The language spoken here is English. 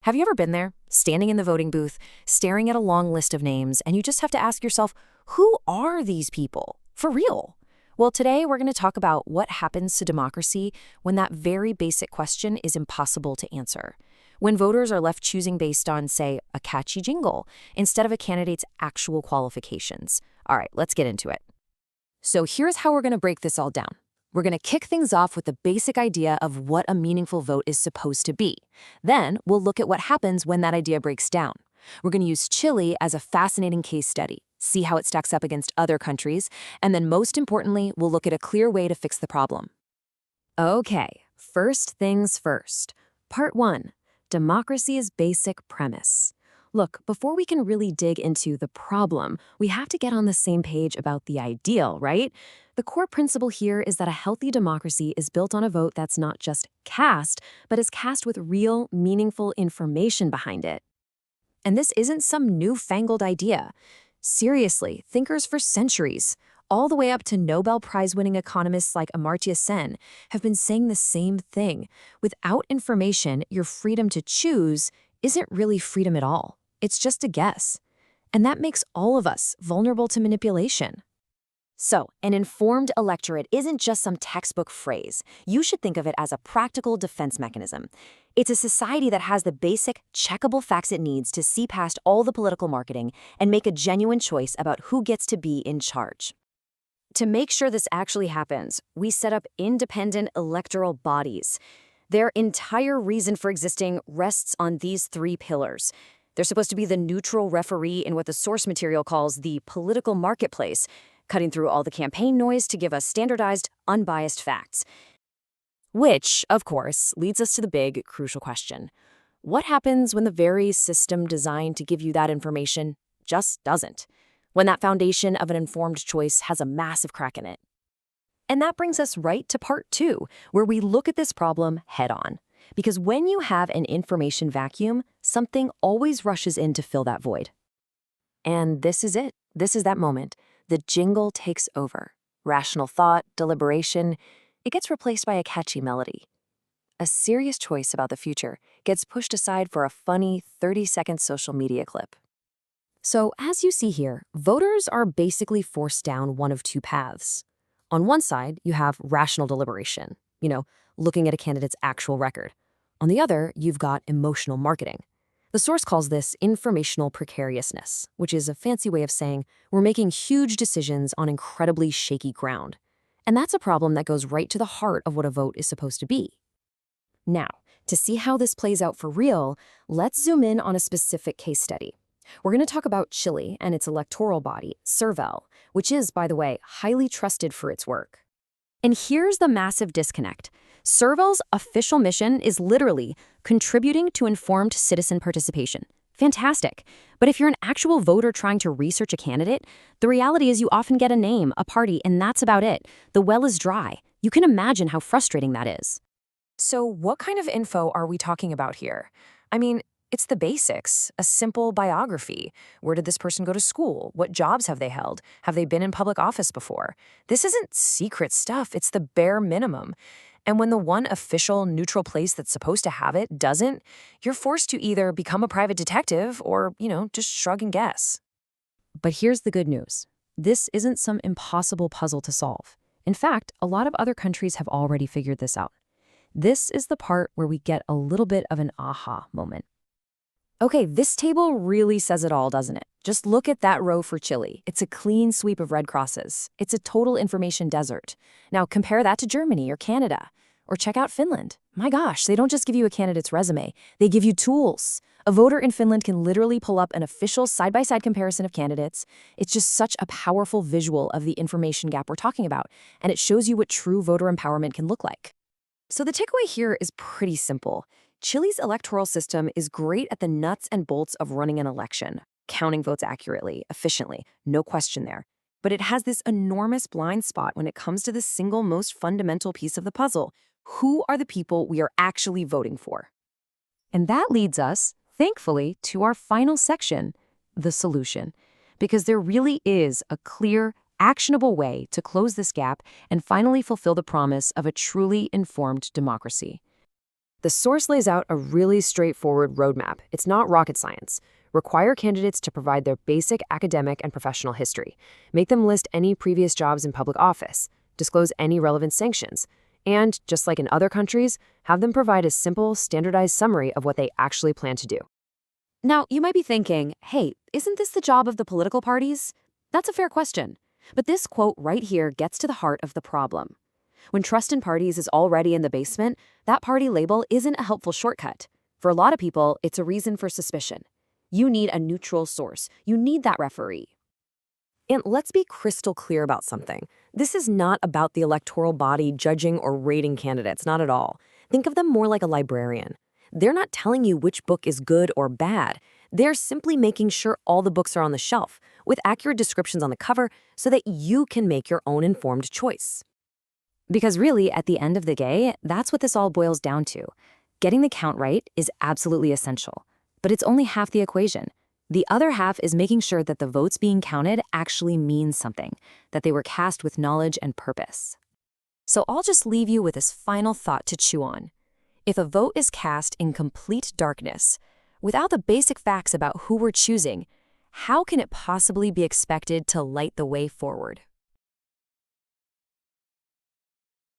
Have you ever been there, standing in the voting booth, staring at a long list of names, and you just have to ask yourself, who are these people? For real? Well, today we're going to talk about what happens to democracy when that very basic question is impossible to answer. When voters are left choosing based on, say, a catchy jingle, instead of a candidate's actual qualifications. All right, let's get into it. So here's how we're going to break this all down. We're going to kick things off with the basic idea of what a meaningful vote is supposed to be. Then we'll look at what happens when that idea breaks down. We're going to use Chile as a fascinating case study, see how it stacks up against other countries, and then most importantly, we'll look at a clear way to fix the problem. Okay, first things first. Part 1. Democracy's basic premise. Look, before we can really dig into the problem, we have to get on the same page about the ideal, right? The core principle here is that a healthy democracy is built on a vote that's not just cast, but is cast with real, meaningful information behind it. And this isn't some newfangled idea. Seriously, thinkers for centuries, all the way up to Nobel Prize-winning economists like Amartya Sen, have been saying the same thing. Without information, your freedom to choose isn't really freedom at all. It's just a guess. And that makes all of us vulnerable to manipulation. So, an informed electorate isn't just some textbook phrase. You should think of it as a practical defense mechanism. It's a society that has the basic, checkable facts it needs to see past all the political marketing and make a genuine choice about who gets to be in charge. To make sure this actually happens, we set up independent electoral bodies. Their entire reason for existing rests on these three pillars. They're supposed to be the neutral referee in what the source material calls the political marketplace, cutting through all the campaign noise to give us standardized, unbiased facts. Which, of course, leads us to the big, crucial question. What happens when the very system designed to give you that information just doesn't? When that foundation of an informed choice has a massive crack in it? And that brings us right to part 2, where we look at this problem head on. Because when you have an information vacuum, something always rushes in to fill that void. And this is it. This is that moment. The jingle takes over. Rational thought, deliberation, it gets replaced by a catchy melody. A serious choice about the future gets pushed aside for a funny 30-second social media clip. So as you see here, voters are basically forced down one of two paths. On one side, you have rational deliberation, looking at a candidate's actual record. On the other, you've got emotional marketing. The source calls this informational precariousness, which is a fancy way of saying we're making huge decisions on incredibly shaky ground. And that's a problem that goes right to the heart of what a vote is supposed to be. Now, to see how this plays out for real, let's zoom in on a specific case study. We're going to talk about Chile and its electoral body, Servel, which is, by the way, highly trusted for its work. And here's the massive disconnect. Servel's official mission is literally contributing to informed citizen participation. Fantastic. But if you're an actual voter trying to research a candidate, the reality is you often get a name, a party, and that's about it. The well is dry. You can imagine how frustrating that is. So what kind of info are we talking about here? I mean, it's the basics, a simple biography. Where did this person go to school? What jobs have they held? Have they been in public office before? This isn't secret stuff, it's the bare minimum. And when the one official, neutral place that's supposed to have it doesn't, you're forced to either become a private detective or, just shrug and guess. But here's the good news. This isn't some impossible puzzle to solve. In fact, a lot of other countries have already figured this out. This is the part where we get a little bit of an aha moment. Okay, this table really says it all, doesn't it? Just look at that row for Chile. It's a clean sweep of red crosses. It's a total information desert. Now compare that to Germany or Canada. Or check out Finland. My gosh, they don't just give you a candidate's resume. They give you tools. A voter in Finland can literally pull up an official side-by-side comparison of candidates. It's just such a powerful visual of the information gap we're talking about, and it shows you what true voter empowerment can look like. So the takeaway here is pretty simple. Chile's electoral system is great at the nuts and bolts of running an election, counting votes accurately, efficiently, no question there. But it has this enormous blind spot when it comes to the single most fundamental piece of the puzzle. Who are the people we are actually voting for? And that leads us, thankfully, to our final section, the solution. Because there really is a clear, actionable way to close this gap and finally fulfill the promise of a truly informed democracy. The source lays out a really straightforward roadmap. It's not rocket science. Require candidates to provide their basic academic and professional history. Make them list any previous jobs in public office. Disclose any relevant sanctions. And, just like in other countries, have them provide a simple, standardized summary of what they actually plan to do. Now, you might be thinking, hey, isn't this the job of the political parties? That's a fair question. But this quote right here gets to the heart of the problem. When trust in parties is already in the basement, that party label isn't a helpful shortcut. For a lot of people, it's a reason for suspicion. You need a neutral source. You need that referee. And let's be crystal clear about something. This is not about the electoral body judging or rating candidates, not at all. Think of them more like a librarian. They're not telling you which book is good or bad. They're simply making sure all the books are on the shelf, with accurate descriptions on the cover so that you can make your own informed choice. Because really, at the end of the day, that's what this all boils down to. Getting the count right is absolutely essential, but it's only half the equation. The other half is making sure that the votes being counted actually mean something, that they were cast with knowledge and purpose. So I'll just leave you with this final thought to chew on. If a vote is cast in complete darkness, without the basic facts about who we're choosing, how can it possibly be expected to light the way forward?